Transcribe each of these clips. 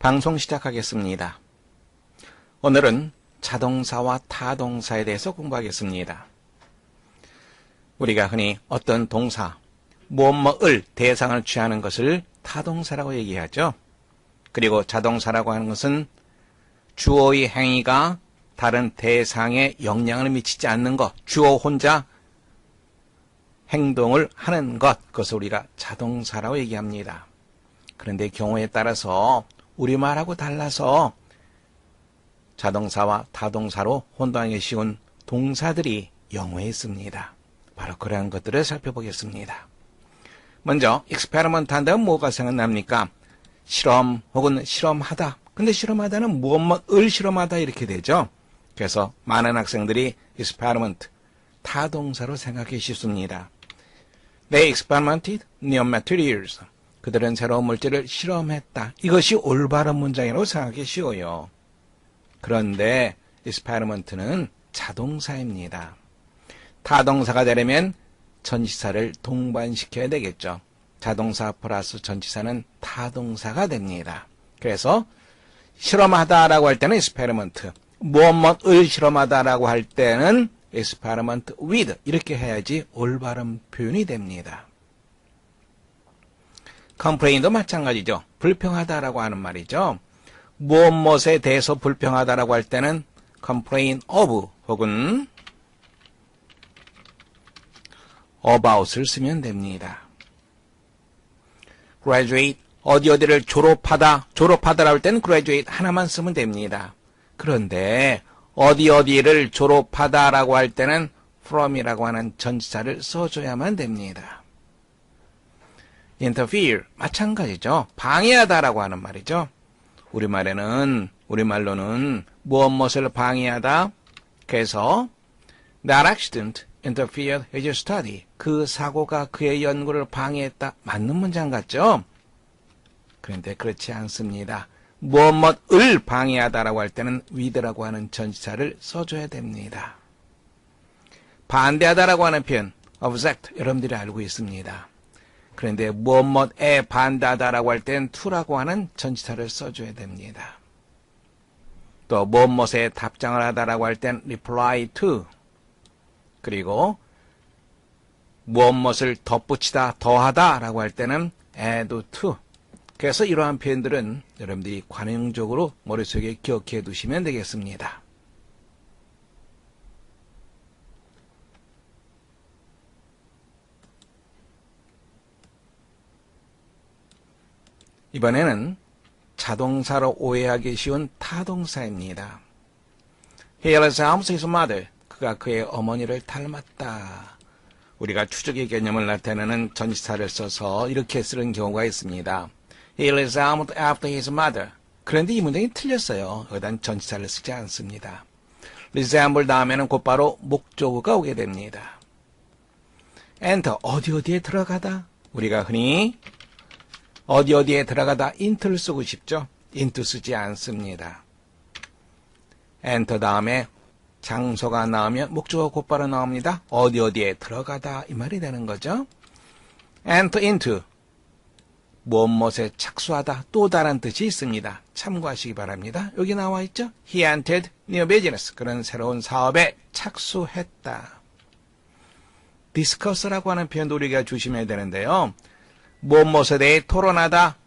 방송 시작하겠습니다. 오늘은 자동사와 타동사에 대해서 공부하겠습니다. 우리가 흔히 어떤 동사, 무엇뭐을 대상을 취하는 것을 타동사라고 얘기하죠. 그리고 자동사라고 하는 것은 주어의 행위가 다른 대상에 영향을 미치지 않는 것, 주어 혼자 행동을 하는 것, 그것을 우리가 자동사라고 얘기합니다. 그런데 경우에 따라서 우리말하고 달라서 자동사와 타동사로 혼동하기 쉬운 동사들이 영어에 있습니다. 바로 그러한 것들을 살펴보겠습니다. 먼저 experiment 한다면 뭐가 생각납니까? 실험 혹은 실험하다. 근데 실험하다는 무엇을 실험하다 이렇게 되죠. 그래서 많은 학생들이 experiment, 타동사로 생각하기 쉽습니다. They experimented new materials. 그들은 새로운 물질을 실험했다. 이것이 올바른 문장이라고 생각하기 쉬워요. 그런데 experiment는 자동사입니다. 타동사가 되려면 전치사를 동반시켜야 되겠죠. 자동사 플러스 전치사는 타동사가 됩니다. 그래서 실험하다라고 할 때는 experiment, 무엇을 실험하다라고 할 때는 experiment with 이렇게 해야지 올바른 표현이 됩니다. complain도 마찬가지죠. 불평하다라고 하는 말이죠. 무엇에 대해서 불평하다라고 할 때는 complain of 혹은 about을 쓰면 됩니다. graduate, 어디를 졸업하다라고 할 때는 graduate 하나만 쓰면 됩니다. 그런데 어디를 졸업하다라고 할 때는 from이라고 하는 전치사를 써줘야만 됩니다. interfere, 마찬가지죠. 방해하다라고 하는 말이죠. 우리말로는 무엇을 방해하다. 그래서 that accident interfered with your study. 그 사고가 그의 연구를 방해했다. 맞는 문장 같죠? 그런데 그렇지 않습니다. 무엇을 방해하다라고 할 때는 with라고 하는 전치사를 써줘야 됩니다. 반대하다라고 하는 표현 object 여러분들이 알고 있습니다. 그런데 무엇에 반대하다라고 할 때는 to라고 하는 전치사를 써줘야 됩니다. 또 무엇에 답장을 하다라고 할 때는 reply to. 그리고 무엇을 덧붙이다, 더하다라고 할 때는 add to. 그래서 이러한 표현들은 여러분들이 관용적으로 머릿속에 기억해 두시면 되겠습니다. 이번에는 자동사로 오해하기 쉬운 타동사입니다. He resembles his mother. 그가 그의 어머니를 닮았다. 우리가 추적의 개념을 나타내는 전치사를 써서 이렇게 쓰는 경우가 있습니다. He resembled after his mother. 그런데 이 문장이 틀렸어요. 여기다 전치사를 쓰지 않습니다. resemble 다음에는 곧바로 목적어가 오게 됩니다. enter, 어디에 들어가다. 우리가 흔히 어디에 들어가다 into를 쓰고 싶죠. into 쓰지 않습니다. enter 다음에 장소가 나오면 목적어 곧바로 나옵니다. 어디에 들어가다 이 말이 되는 거죠. enter into, 무엇에 착수하다, 또 다른 뜻이 있습니다. 참고하시기 바랍니다. 여기 나와 있죠. He entered new business. 그런 새로운 사업에 착수했다. discuss라고 하는 표현도 우리가 조심해야 되는데요. 무엇에 대해 토론하다.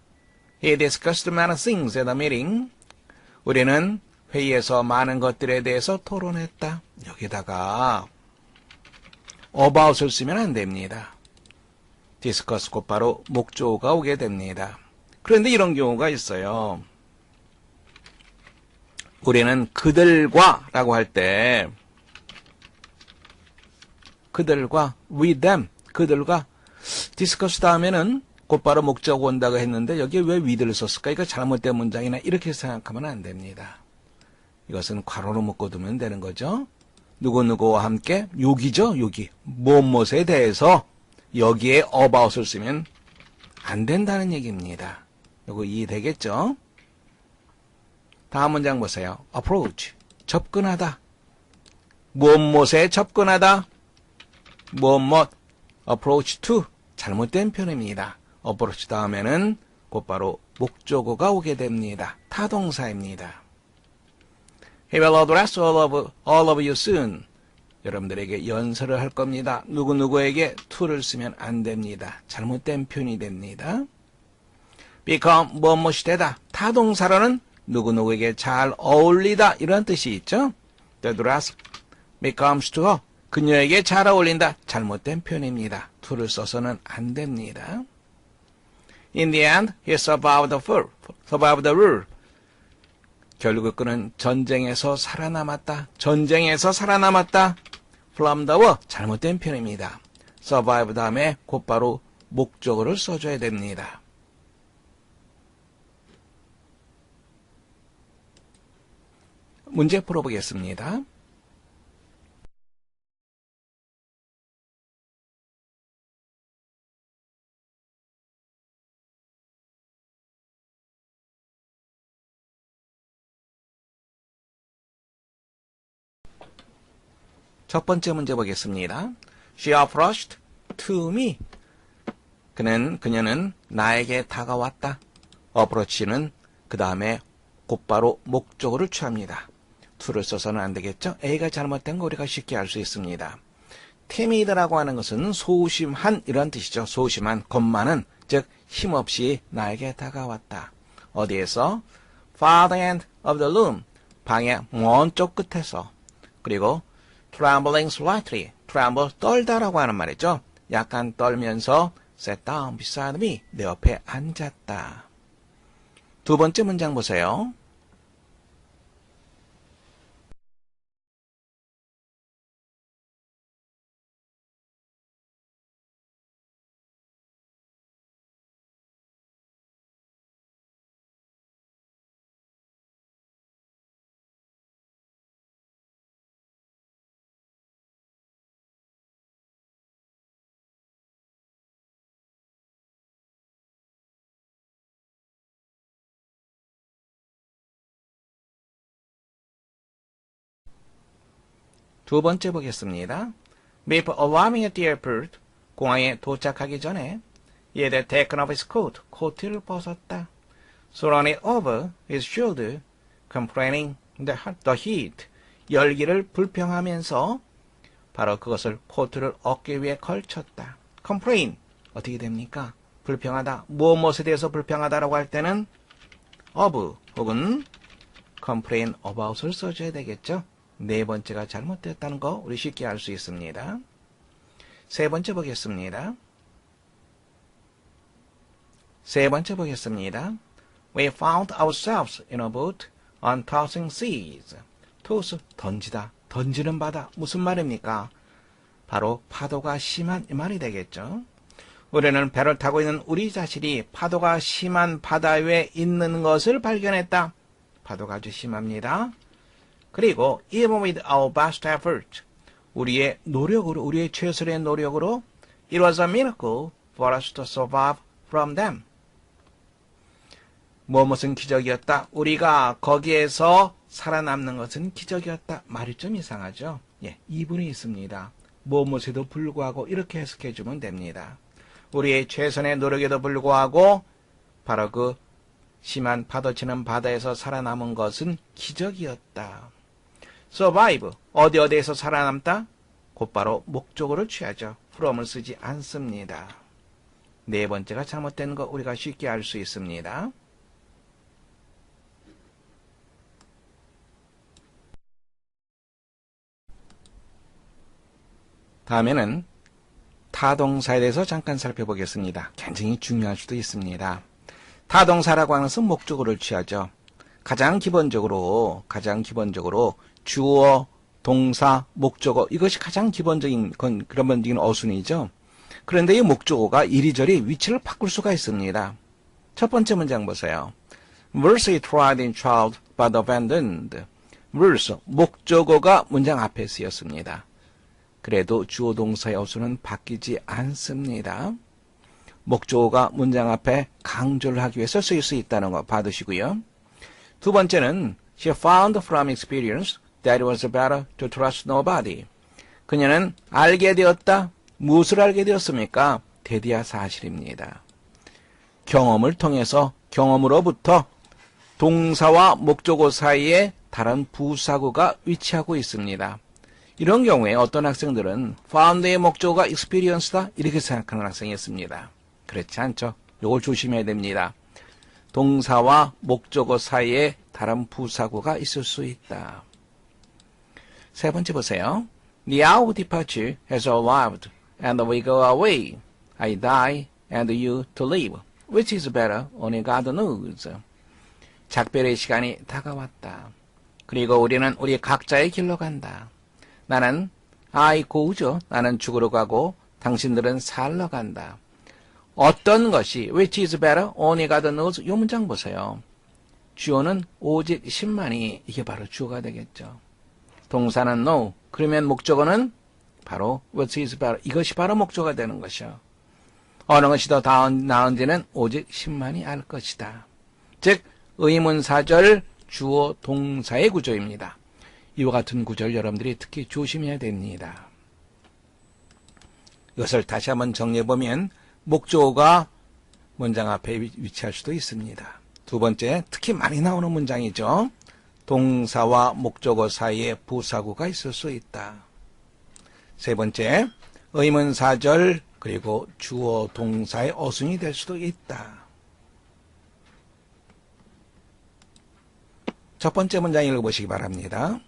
He discussed many things at the meeting. 우리는 회의에서 많은 것들에 대해서 토론했다. 여기다가 about을 쓰면 안 됩니다. discuss 곧바로 목적어가 오게 됩니다. 그런데 이런 경우가 있어요. 우리는 그들과 라고 할 때 그들과 with them, 그들과 discuss 다음에는 곧바로 목적어 온다고 했는데 여기에 왜 with를 썼을까? 이거 잘못된 문장이나 이렇게 생각하면 안 됩니다. 이것은 괄호로 묶어두면 되는 거죠. 누구누구와 함께 여기죠. 여기 무엇에 대해서 여기에 about을 쓰면 안 된다는 얘기입니다. 이거 이해되겠죠? 다음 문장 보세요. approach, 접근하다. 무엇에 접근하다. 무엇 approach to, 잘못된 표현입니다. approach 다음에는 곧바로 목적어가 오게 됩니다. 타동사입니다. He will address all of you soon. 여러분들에게 연설을 할 겁니다. 누구누구에게 to를 쓰면 안 됩니다. 잘못된 표현이 됩니다. become 무엇이 되다. 타동사로는 누구누구에게 잘 어울리다 이런 뜻이 있죠. The dress becomes to her. 그녀에게 잘 어울린다. 잘못된 표현입니다. to를 써서는 안 됩니다. In the end, he survived the war. 결국 그는 전쟁에서 살아남았다. 전쟁에서 살아남았다. From the war. 잘못된 표현입니다. survive 다음에 곧바로 목적어를 써줘야 됩니다. 문제 풀어보겠습니다. 첫 번째 문제 보겠습니다. She approached to me. 그녀는 나에게 다가왔다. approach는 그 다음에 곧바로 목적어를 취합니다. to를 써서는 안 되겠죠? A가 잘못된 거 우리가 쉽게 알 수 있습니다. timid라고 하는 것은 소심한 이런 뜻이죠. 소심한, 겁많은, 즉 힘없이 나에게 다가왔다. 어디에서? Far end of the room. 방의 먼 쪽 끝에서. 그리고 trembling slightly. tremble, 떨다라고 하는 말이죠. 약간 떨면서 sat down beside me. 내 옆에 앉았다. 두 번째 문장 보세요. 두 번째 보겠습니다. Before arriving at the airport, 공항에 도착하기 전에 he had taken off his coat, 코트를 벗었다. thrown it over his shoulder, complaining the heat, 열기를 불평하면서 바로 그것을 코트를 어깨 위에 걸쳤다. complain, 어떻게 됩니까? 불평하다, 무엇에 대해서 불평하다라고 할 때는 of 혹은 complain about을 써줘야 되겠죠. 네 번째가 잘못됐다는 거 우리 쉽게 알 수 있습니다. 세 번째 보겠습니다. We found ourselves in a boat on tossing seas. toss, 던지다, 던지는 바다. 무슨 말입니까? 바로 파도가 심한 이 말이 되겠죠. 우리는 배를 타고 있는 우리 자신이 파도가 심한 바다 위에 있는 것을 발견했다. 파도가 아주 심합니다. 그리고 even with our best effort, 우리의 노력으로, 우리의 최선의 노력으로 it was a miracle for us to survive from them. 무엇은 기적이었다. 우리가 거기에서 살아남는 것은 기적이었다. 말이 좀 이상하죠. 예, 이분이 있습니다. 무엇에도 불구하고 이렇게 해석해주면 됩니다. 우리의 최선의 노력에도 불구하고 바로 그 심한 파도치는 바다에서 살아남은 것은 기적이었다. survive, 어디에서 살아남다? 곧바로 목적어를 취하죠. from을 쓰지 않습니다. 네 번째가 잘못된 거 우리가 쉽게 알 수 있습니다. 다음에는 타동사에 대해서 잠깐 살펴보겠습니다. 굉장히 중요할 수도 있습니다. 타동사라고 하는 것은 목적어를 취하죠. 가장 기본적으로 주어, 동사, 목적어 이것이 가장 기본적인 근본적인 어순이죠. 그런데 이 목적어가 이리저리 위치를 바꿀 수가 있습니다. 첫 번째 문장 보세요. Verse tried in child but abandoned. Verse, 목적어가 문장 앞에 쓰였습니다. 그래도 주어 동사의 어순은 바뀌지 않습니다. 목적어가 문장 앞에 강조를 하기 위해서 쓰일 수 있다는 거 받으시고요. 두 번째는 She found from experience that it was better to trust nobody. 그녀는 알게 되었다. 무엇을 알게 되었습니까? 대디아 사실입니다. 경험을 통해서 경험으로부터 동사와 목적어 사이에 다른 부사구가 위치하고 있습니다. 이런 경우에 어떤 학생들은 found의 목적어가 experience다 이렇게 생각하는 학생이 있습니다. 그렇지 않죠. 이걸 조심해야 됩니다. 동사와 목적어 사이에 다른 부사구가 있을 수 있다. 세 번째 보세요. The hour departure has arrived and we go away. I die and you to live. Which is better? Only God knows. 작별의 시간이 다가왔다. 그리고 우리는 우리 각자의 길로 간다. 나는 I go죠. 나는 죽으러 가고 당신들은 살러 간다. 어떤 것이 which is better? Only God knows. 이 문장 보세요. 주어는 오직 신만이 이게 바로 주어가 되겠죠. 동사는 no. 그러면 목적어는 바로 what is better. 이것이 바로 목적어가 되는 것이요. 어느 것이 더 나은지는 오직 신만이 알 것이다. 즉 의문사절 주어 동사의 구조입니다. 이와 같은 구조를 여러분들이 특히 조심해야 됩니다. 이것을 다시 한번 정리해보면 목적어가 문장 앞에 위치할 수도 있습니다. 두 번째, 특히 많이 나오는 문장이죠. 동사와 목적어 사이에 부사구가 있을 수 있다. 세 번째, 의문사절 그리고 주어 동사의 어순이 될 수도 있다. 첫 번째 문장 읽어보시기 바랍니다.